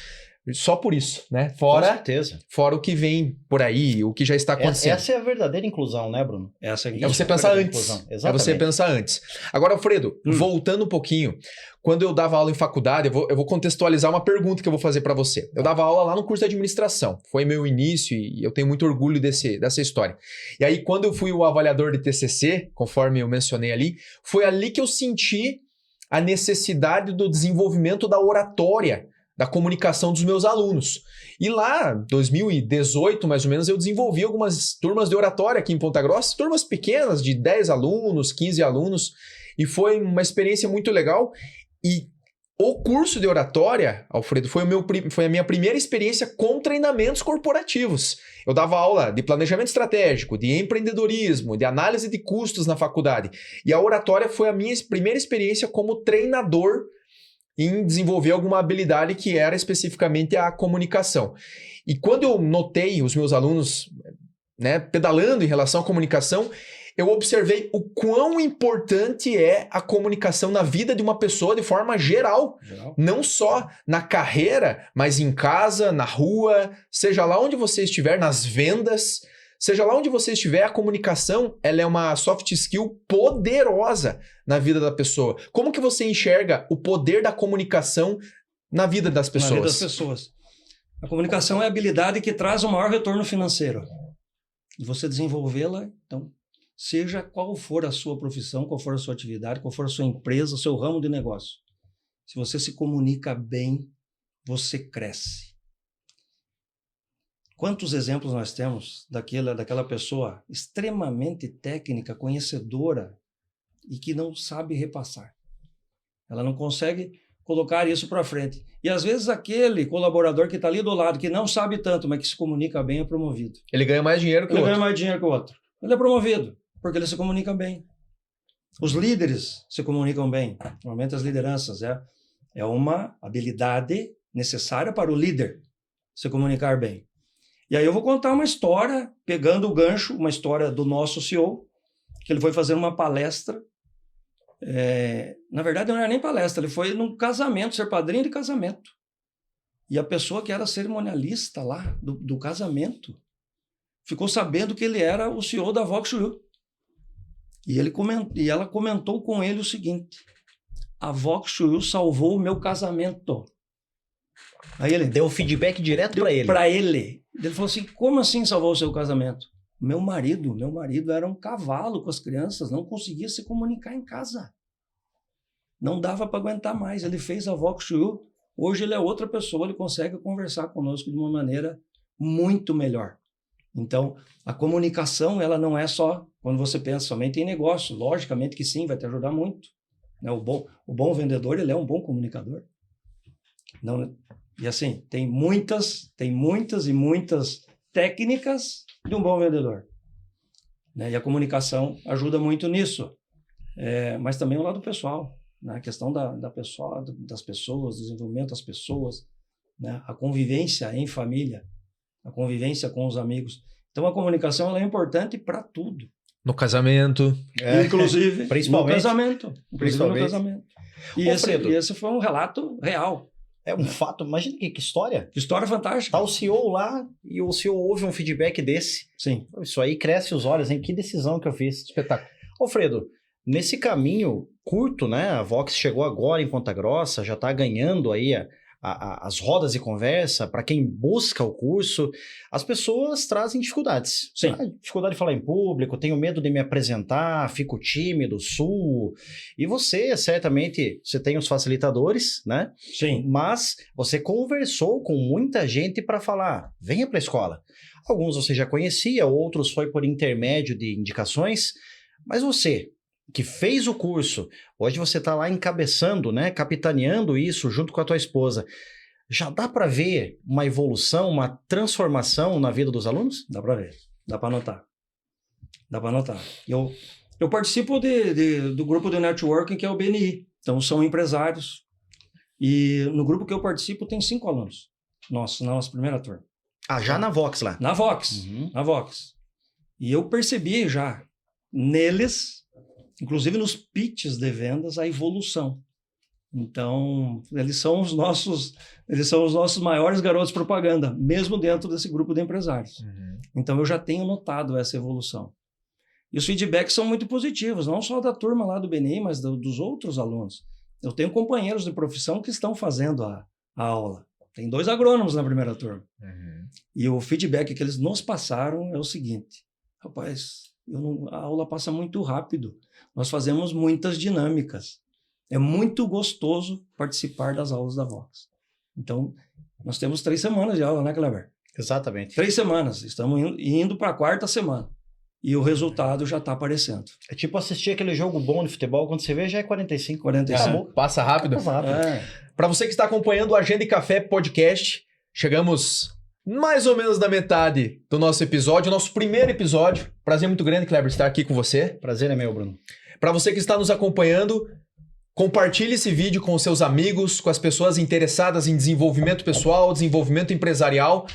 só por isso, né? Com certeza. Fora o que vem por aí, o que já está acontecendo. Essa é a verdadeira inclusão, né, Bruno? É você pensar antes. É você pensar antes. Agora, Alfredo, voltando um pouquinho, quando eu dava aula em faculdade, eu vou contextualizar uma pergunta que eu vou fazer para você. Eu dava aula lá no curso de administração. Foi meu início e eu tenho muito orgulho dessa história. E aí, quando eu fui o avaliador de TCC, conforme eu mencionei ali, foi ali que eu senti a necessidade do desenvolvimento da oratória, da comunicação dos meus alunos. E lá, 2018, mais ou menos, eu desenvolvi algumas turmas de oratória aqui em Ponta Grossa, turmas pequenas, de 10 alunos, 15 alunos, e foi uma experiência muito legal. E o curso de oratória, Alfredo, foi a minha primeira experiência com treinamentos corporativos. Eu dava aula de planejamento estratégico, de empreendedorismo, de análise de custos na faculdade. E a oratória foi a minha primeira experiência como treinador em desenvolver alguma habilidade que era especificamente a comunicação. E quando eu notei os meus alunos, né, pedalando em relação à comunicação, eu observei o quão importante é a comunicação na vida de uma pessoa de forma geral. Não só na carreira, mas em casa, na rua, seja lá onde você estiver, nas vendas, seja lá onde você estiver, a comunicação ela é uma soft skill poderosa na vida da pessoa. Como que você enxerga o poder da comunicação na vida das pessoas? Na vida das pessoas. A comunicação é a habilidade que traz o maior retorno financeiro. E você desenvolvê-la, então, seja qual for a sua profissão, qual for a sua atividade, qual for a sua empresa, o seu ramo de negócio. Se você se comunica bem, você cresce. Quantos exemplos nós temos daquela pessoa extremamente técnica, conhecedora e que não sabe repassar. Ela não consegue colocar isso para frente. E às vezes aquele colaborador que está ali do lado, que não sabe tanto, mas que se comunica bem, é promovido. Ele ganha mais dinheiro que o outro. Ele ganha mais dinheiro que o outro. Ele é promovido, porque ele se comunica bem. Os líderes se comunicam bem. Normalmente as lideranças é uma habilidade necessária para o líder se comunicar bem. E aí eu vou contar uma história, pegando o gancho, uma história do nosso CEO, que ele foi fazer uma palestra. Na verdade, não era nem palestra, ele foi num casamento, ser padrinho de casamento. E a pessoa que era cerimonialista lá do casamento ficou sabendo que ele era o CEO da Vox-U. E ela comentou com ele o seguinte: a Vox-U salvou o meu casamento. Aí ele deu feedback direto para ele. Para ele. Ele falou assim: como assim salvou o seu casamento? Meu marido era um cavalo com as crianças, não conseguia se comunicar em casa. Não dava para aguentar mais. Ele fez a Vox-U. Hoje ele é outra pessoa, ele consegue conversar conosco de uma maneira muito melhor. Então, a comunicação, ela não é só quando você pensa somente em negócio. Logicamente que sim, vai te ajudar muito. Né? O bom vendedor, ele é um bom comunicador. Não, e assim, tem muitas e muitas técnicas de um bom vendedor. né? E a comunicação ajuda muito nisso. Mas também o lado pessoal, né? A questão das pessoas, desenvolvimento das pessoas, né? A convivência em família, a convivência com os amigos. Então, a comunicação ela é importante para tudo. No casamento. Inclusive Principalmente. no casamento. E Alfredo, esse foi um relato real. É um fato, imagina que história. Que história fantástica. Tá o CEO lá e o CEO ouve um feedback desse. Sim. Isso aí cresce os olhos, hein? Que decisão que eu fiz. Espetáculo. Alfredo, nesse caminho curto, né? A Vox chegou agora em Ponta Grossa, já está ganhando aí as rodas de conversa. Para quem busca o curso, as pessoas trazem dificuldades. Sim. Dificuldade de falar em público, tenho medo de me apresentar, fico tímido, suo. E você, certamente, você tem os facilitadores, né? Sim. Mas você conversou com muita gente para falar, venha para a escola. Alguns você já conhecia, outros foi por intermédio de indicações. Mas você, que fez o curso, hoje você está lá encabeçando, né, capitaneando isso junto com a tua esposa. Já dá para ver uma evolução, uma transformação na vida dos alunos? Dá para ver, dá para notar. Eu participo do grupo de networking que é o BNI. Então, são empresários. E no grupo que eu participo tem 5 alunos. Na nossa primeira turma. Já na Vox lá? Na Vox. Uhum. Na Vox. E eu percebi já neles, inclusive nos pitches de vendas, a evolução. Então, eles são os nossos maiores garotos propaganda, mesmo dentro desse grupo de empresários. Uhum. Então, eu já tenho notado essa evolução. E os feedbacks são muito positivos, não só da turma lá do BNI, mas dos outros alunos. Eu tenho companheiros de profissão que estão fazendo a aula. Tem 2 agrônomos na primeira turma. Uhum. E o feedback que eles nos passaram é o seguinte: rapaz, a aula passa muito rápido. Nós fazemos muitas dinâmicas. É muito gostoso participar das aulas da Vox. Então, nós temos 3 semanas de aula, né, Kleber? Exatamente. 3 semanas. Estamos indo para a 4ª semana. E o resultado já está aparecendo. É tipo assistir aquele jogo bom de futebol, quando você vê já é 45. 45. Acabou. Passa rápido. Passa rápido. Para você que está acompanhando o Agenda e Café Podcast, chegamos mais ou menos na metade do nosso episódio, nosso primeiro episódio. Prazer muito grande, Kleber, estar aqui com você. Prazer é meu, Bruno. Para você que está nos acompanhando, compartilhe esse vídeo com os seus amigos, com as pessoas interessadas em desenvolvimento pessoal, desenvolvimento empresarial.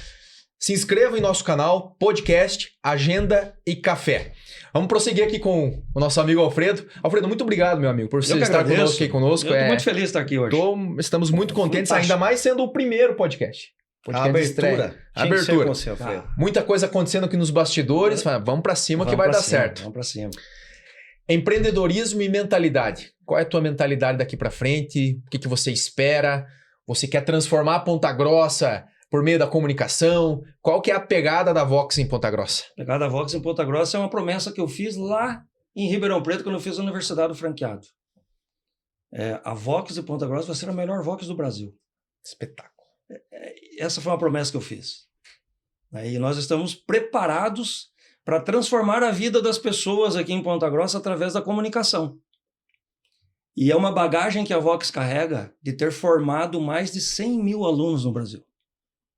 Se inscreva em nosso canal, podcast, Agenda e Café. Vamos prosseguir aqui com o nosso amigo Alfredo. Alfredo, muito obrigado, meu amigo, por você estar conosco. Eu estou muito feliz de estar aqui hoje. Estamos muito contentes, fantástico. ainda mais sendo o primeiro podcast. A abertura. Abertura. Você, Alfredo. Muita coisa acontecendo aqui nos bastidores. Vamos para cima que vai dar certo. Vamos para cima. Empreendedorismo e mentalidade. Qual é a tua mentalidade daqui para frente? O que você espera? Você quer transformar a Ponta Grossa por meio da comunicação? Qual que é a pegada da Vox em Ponta Grossa? A pegada da Vox em Ponta Grossa é uma promessa que eu fiz lá em Ribeirão Preto, quando eu fiz a Universidade do Franqueado. A Vox de Ponta Grossa vai ser a melhor Vox do Brasil. Espetáculo. Essa foi uma promessa que eu fiz. E nós estamos preparados para transformar a vida das pessoas aqui em Ponta Grossa através da comunicação. E é uma bagagem que a Vox carrega de ter formado mais de 100 mil alunos no Brasil.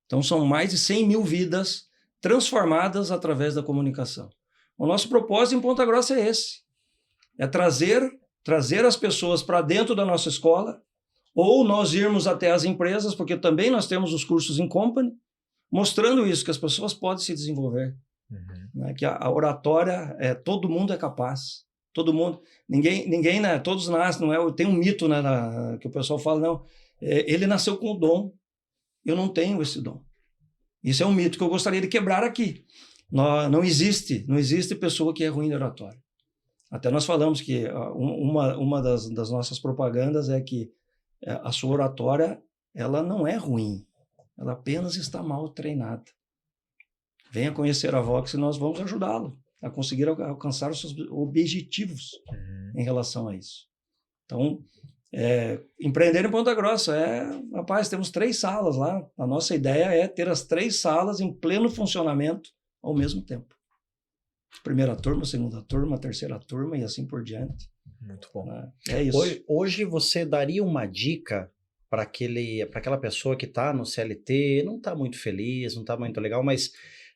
Então, são mais de 100 mil vidas transformadas através da comunicação. O nosso propósito em Ponta Grossa é esse. É trazer as pessoas para dentro da nossa escola, ou nós irmos até as empresas, porque também nós temos os cursos em company, mostrando isso, que as pessoas podem se desenvolver. Uhum. Né? Que a oratória, todo mundo é capaz. Todo mundo, ninguém, né? Todos nascem, não é? Tem um mito, né, que o pessoal fala, não, ele nasceu com o dom. Eu não tenho esse dom. Isso é um mito que eu gostaria de quebrar aqui. Não existe pessoa que é ruim de oratória. Até nós falamos que uma das nossas propagandas é que a sua oratória, ela não é ruim. Ela apenas está mal treinada. Venha conhecer a Vox e nós vamos ajudá-lo a conseguir alcançar os seus objetivos em relação a isso. Então, empreender em Ponta Grossa rapaz, temos 3 salas lá. A nossa ideia é ter as 3 salas em pleno funcionamento ao mesmo tempo. Primeira turma, segunda turma, terceira turma e assim por diante. Muito bom. É isso. Hoje você daria uma dica para aquela pessoa que está no CLT, não está muito feliz, não está muito legal, mas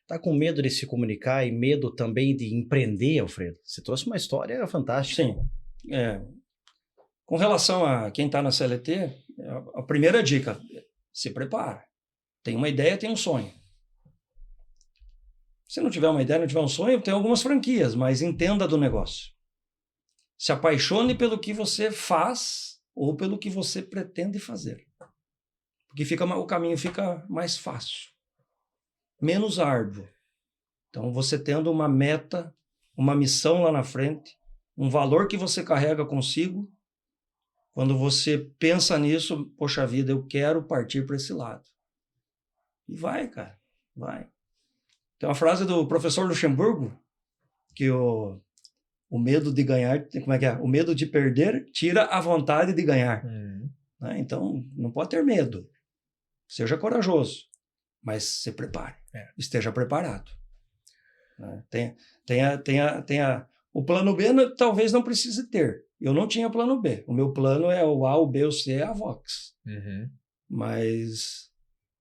Tá com medo de se comunicar e medo também de empreender, Alfredo? Você trouxe uma história fantástica. Sim. Com relação a quem está na CLT, a primeira dica, se prepara. Tem uma ideia, tem um sonho. Se não tiver uma ideia, não tiver um sonho, tem algumas franquias, mas entenda do negócio. Se apaixone pelo que você faz ou pelo que você pretende fazer. Porque o caminho fica mais fácil, menos árduo. Então, você tendo uma meta, uma missão lá na frente, um valor que você carrega consigo, quando você pensa nisso, poxa vida, eu quero partir para esse lado. E vai, cara, vai. Tem uma frase do professor Luxemburgo, que o medo de ganhar, como é que é? O medo de perder tira a vontade de ganhar. Né? Então, não pode ter medo. Seja corajoso, mas se prepare. Esteja preparado. Né? Tenha o plano B, talvez não precise ter. Eu não tinha plano B. O meu plano é o A, o B, o C, é a Vox. Mas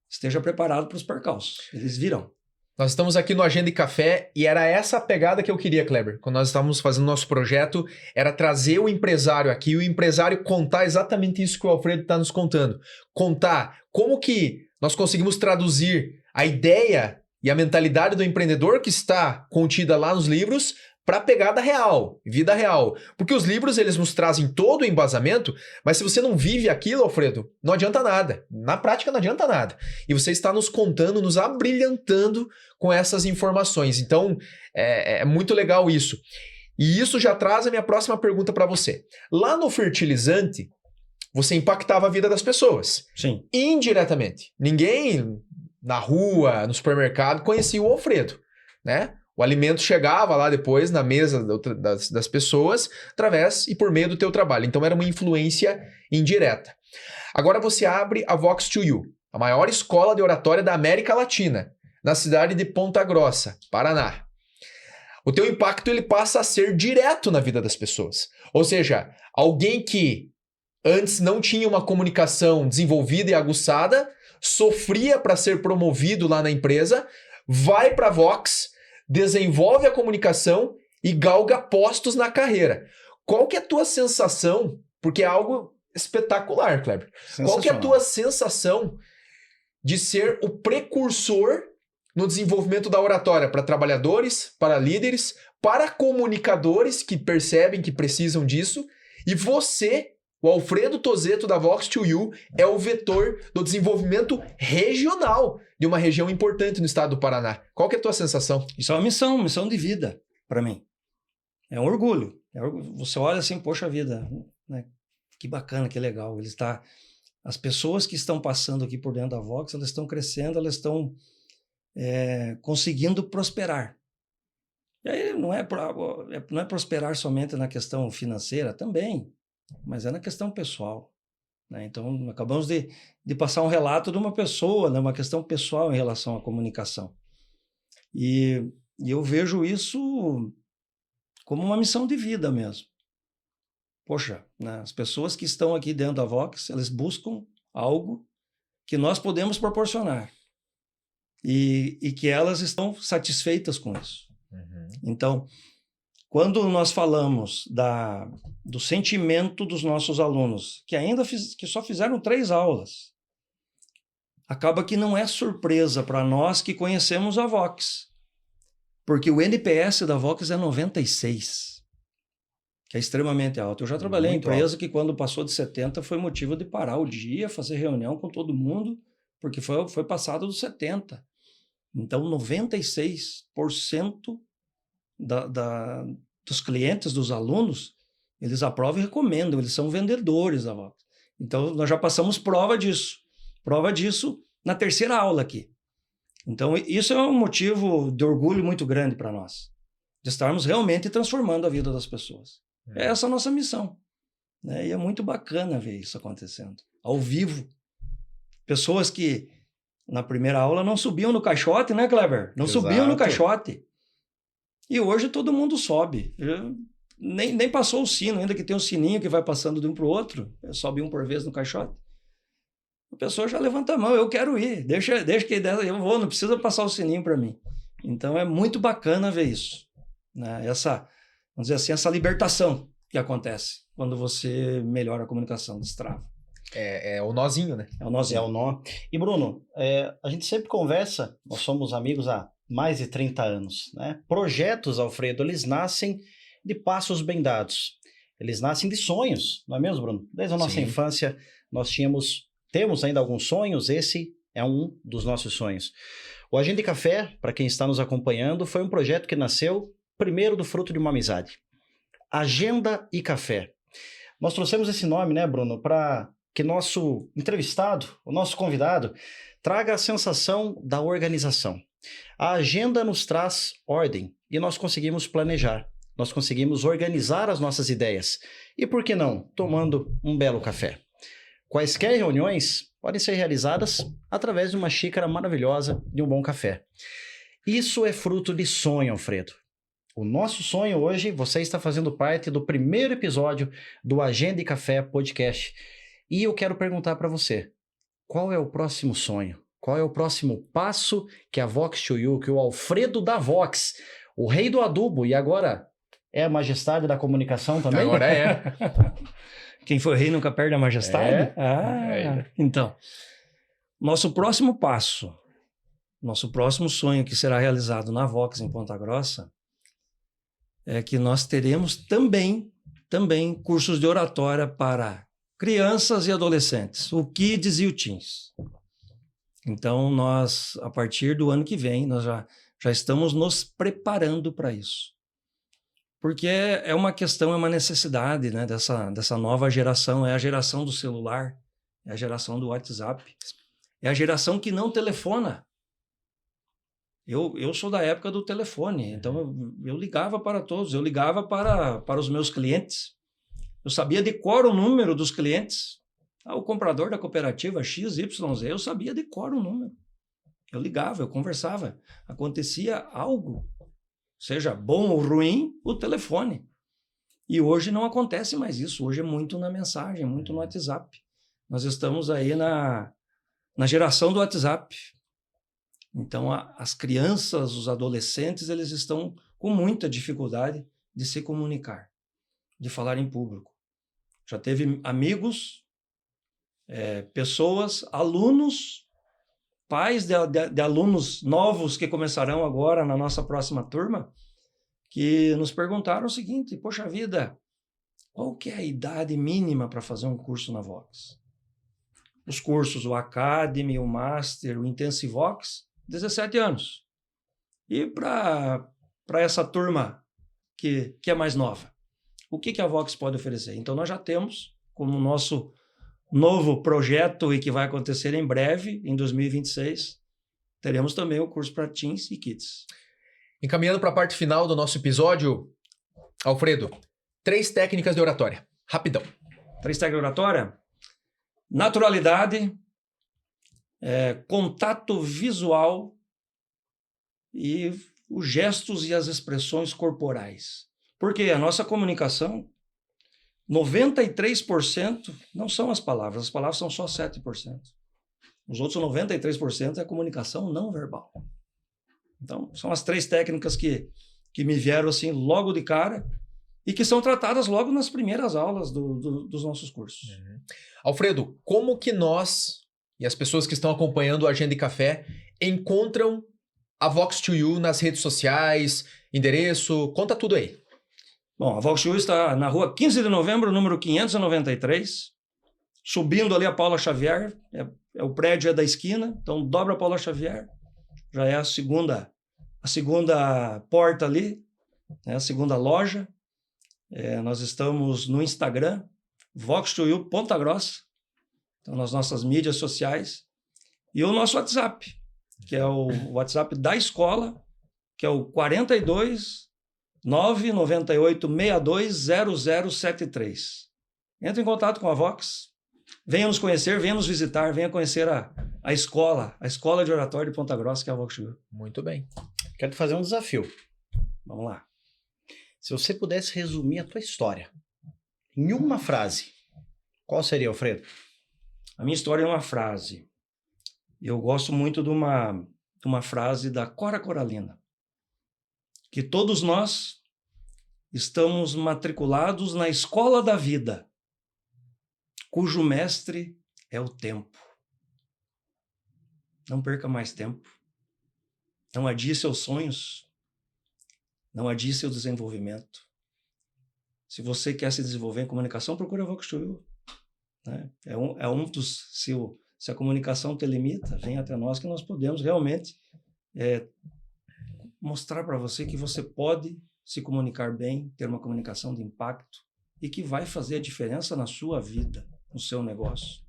esteja preparado para os percalços. Eles virão. Nós estamos aqui no Agenda e Café e era essa a pegada que eu queria, Kleber. Quando nós estávamos fazendo nosso projeto, era trazer o empresário aqui e o empresário contar exatamente isso que o Alfredo está nos contando. Contar como que nós conseguimos traduzir a ideia e a mentalidade do empreendedor que está contida lá nos livros para a pegada real, vida real. Porque os livros, eles nos trazem todo o embasamento, mas se você não vive aquilo, Alfredo, não adianta nada. Na prática, não adianta nada. E você está nos contando, nos abrilhantando com essas informações. Então, é muito legal isso. E isso já traz a minha próxima pergunta para você. Lá no fertilizante, você impactava a vida das pessoas. Sim. Indiretamente. Ninguém na rua, no supermercado, conhecia o Alfredo, né? O alimento chegava lá depois na mesa das pessoas através e por meio do teu trabalho. Então era uma influência indireta. Agora você abre a Vox2U, a maior escola de oratória da América Latina, na cidade de Ponta Grossa, Paraná. O teu impacto ele passa a ser direto na vida das pessoas. Ou seja, alguém que antes não tinha uma comunicação desenvolvida e aguçada, sofria para ser promovido lá na empresa, vai para a Vox, desenvolve a comunicação e galga postos na carreira. Qual que é a tua sensação? Porque é algo espetacular, Kleber. Qual que é a tua sensação de ser o precursor no desenvolvimento da oratória para trabalhadores, para líderes, para comunicadores que percebem que precisam disso, e você, o Alfredo Tozeto da Vox2U, é o vetor do desenvolvimento regional de uma região importante no estado do Paraná. Qual que é a tua sensação? Isso é uma missão de vida para mim. É um orgulho. Você olha assim, poxa vida, né? Que bacana, que legal. As pessoas que estão passando aqui por dentro da Vox, elas estão crescendo, elas estão conseguindo prosperar. E aí não é prosperar somente na questão financeira, também, mas é na questão pessoal. Né? Então, acabamos de passar um relato de uma pessoa, né? Uma questão pessoal em relação à comunicação. E eu vejo isso como uma missão de vida mesmo. Poxa, né? As pessoas que estão aqui dentro da Vox, elas buscam algo que nós podemos proporcionar. E que elas estão satisfeitas com isso. Então, quando nós falamos do sentimento dos nossos alunos, que só fizeram 3 aulas, acaba que não é surpresa para nós que conhecemos a Vox, porque o NPS da Vox é 96, que é extremamente alto. Eu já trabalhei em empresa que quando passou de 70 foi motivo de parar o dia, fazer reunião com todo mundo, porque foi passado dos 70. Então, 96% dos clientes, dos alunos, eles aprovam e recomendam, eles são vendedores da Vox. Então, nós já passamos prova disso na 3ª aula aqui. Então, isso é um motivo de orgulho muito grande para nós, de estarmos realmente transformando a vida das pessoas. É essa a nossa missão. Né? E é muito bacana ver isso acontecendo, ao vivo. Pessoas que, na primeira aula, não subiam no caixote, né, Kleber? Não subiam no caixote. E hoje todo mundo sobe. Nem passou o sino, ainda que tem um sininho que vai passando de um para o outro. Sobe um por vez no caixote. A pessoa já levanta a mão, eu quero ir. Deixa que eu vou, não precisa passar o sininho para mim. Então é muito bacana ver isso, né? Vamos dizer assim, essa libertação que acontece quando você melhora a comunicação, destrava. É o nozinho, né? É o nozinho. É o nó. E Bruno, a gente sempre conversa, nós somos amigos há mais de 30 anos, né? Projetos, Alfredo, eles nascem de passos bem dados. Eles nascem de sonhos, não é mesmo, Bruno? Desde a nossa Sim. infância, nós temos ainda alguns sonhos, esse é um dos nossos sonhos. O Agenda e Café, para quem está nos acompanhando, foi um projeto que nasceu primeiro do fruto de uma amizade. Agenda e Café. Nós trouxemos esse nome, né, Bruno, para que nosso entrevistado, o nosso convidado, traga a sensação da organização. A agenda nos traz ordem e nós conseguimos planejar, nós conseguimos organizar as nossas ideias. E por que não? Tomando um belo café. Quaisquer reuniões podem ser realizadas através de uma xícara maravilhosa de um bom café. Isso é fruto de sonho, Alfredo. O nosso sonho hoje, você está fazendo parte do primeiro episódio do Agenda e Café Podcast. E eu quero perguntar para você, qual é o próximo sonho? Qual é o próximo passo que a Vox2U, que o Alfredo da Vox, o rei do adubo e agora é a majestade da comunicação também? Agora é. Quem foi rei nunca perde a majestade? Então, nosso próximo passo, nosso próximo sonho que será realizado na Vox em Ponta Grossa é que nós teremos também cursos de oratória para crianças e adolescentes, o Kids e o Teens. Então, nós, a partir do ano que vem, nós já estamos nos preparando para isso. Porque é uma questão, é uma necessidade, né, dessa nova geração, é a geração do celular, é a geração do WhatsApp, é a geração que não telefona. Eu sou da época do telefone, então eu ligava para todos, eu ligava para os meus clientes, eu sabia de cor o número dos clientes. O comprador da cooperativa XYZ, eu sabia de cor o número. Eu ligava, eu conversava. Acontecia algo, seja bom ou ruim, o telefone. E hoje não acontece mais isso. Hoje é muito na mensagem, muito no WhatsApp. Nós estamos aí na geração do WhatsApp. Então, as crianças, os adolescentes, eles estão com muita dificuldade de se comunicar, de falar em público. Já teve amigos, pessoas, alunos, pais de alunos novos que começarão agora na nossa próxima turma, que nos perguntaram o seguinte: poxa vida, qual que é a idade mínima para fazer um curso na Vox? Os cursos, o Academy, o Master, o Intensivox, 17 anos. E para essa turma que é mais nova, o que a Vox pode oferecer? Então, nós já temos, como nosso novo projeto e que vai acontecer em breve, em 2026, teremos também o curso para Teens e Kids. Encaminhando para a parte final do nosso episódio, Alfredo, 3 técnicas de oratória. Rapidão. 3 técnicas de oratória? Naturalidade, contato visual e os gestos e as expressões corporais. Porque a nossa comunicação, 93% não são as palavras são só 7%. Os outros 93% é a comunicação não verbal. Então, são as 3 técnicas que me vieram assim logo de cara e que são tratadas logo nas primeiras aulas dos nossos cursos. Uhum. Alfredo, como que nós e as pessoas que estão acompanhando o Agenda e Café encontram a Vox2U nas redes sociais, endereço, conta tudo aí. Bom, a Vox2U está na rua 15 de novembro, número 593, subindo ali a Paula Xavier, o prédio é da esquina, então dobra a Paula Xavier, já é a segunda porta ali, a segunda loja. Nós estamos no Instagram, Vox2U Ponta Grossa, então nas nossas mídias sociais, e o nosso WhatsApp, que é o WhatsApp da escola, que é o 42 998 62 0073. Entre em contato com a Vox, venha nos conhecer, venha nos visitar, venha conhecer a escola de oratório de Ponta Grossa, que é a Vox2U. Muito bem. Quero te fazer um desafio. Vamos lá. Se você pudesse resumir a tua história em uma frase, qual seria, Alfredo? A minha história é uma frase. Eu gosto muito de uma frase da Cora Coralina. que todos nós estamos matriculados na escola da vida, cujo mestre é o tempo. Não perca mais tempo. Não adie seus sonhos. Não adie seu desenvolvimento. Se você quer se desenvolver em comunicação, procura a Vox2U. Né? É um dos... Se a comunicação te limita, vem até nós que nós podemos realmente mostrar para você que você pode se comunicar bem, ter uma comunicação de impacto e que vai fazer a diferença na sua vida, no seu negócio,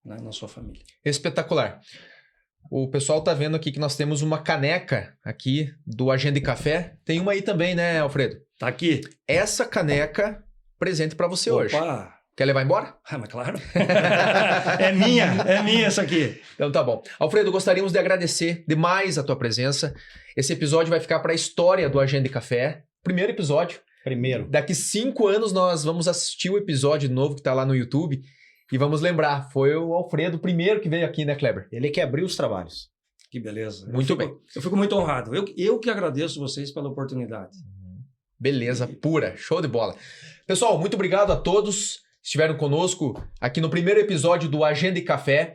né? Na sua família. Espetacular. O pessoal tá vendo aqui que nós temos uma caneca aqui do Agenda e Café. Tem uma aí também, né, Alfredo? Tá aqui. Essa caneca, presente para você hoje. Opa! Quer levar embora? Ah, mas claro. É minha essa aqui. Então tá bom. Alfredo, gostaríamos de agradecer demais a tua presença. Esse episódio vai ficar para a história do Agenda e Café. Primeiro episódio. Primeiro. Daqui 5 anos nós vamos assistir o episódio novo que tá lá no YouTube. E vamos lembrar, foi o Alfredo o primeiro que veio aqui, né, Kleber? Ele que abriu os trabalhos. Que beleza. Muito bem. Eu fico muito honrado. Eu que agradeço vocês pela oportunidade. Beleza, pura. Show de bola. Pessoal, muito obrigado a todos que estiveram conosco aqui no primeiro episódio do Agenda e Café.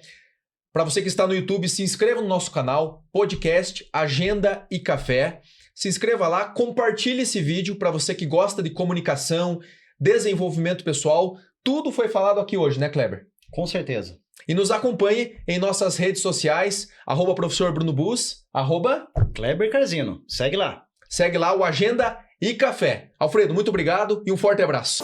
Para você que está no YouTube, se inscreva no nosso canal, podcast Agenda e Café. Se inscreva lá, compartilhe esse vídeo para você que gosta de comunicação, desenvolvimento pessoal. Tudo foi falado aqui hoje, né, Kleber? Com certeza. E nos acompanhe em nossas redes sociais, @professor Bruno Bus, Kleber Carzino. Segue lá. segue lá o Agenda e Café. Alfredo, muito obrigado e um forte abraço.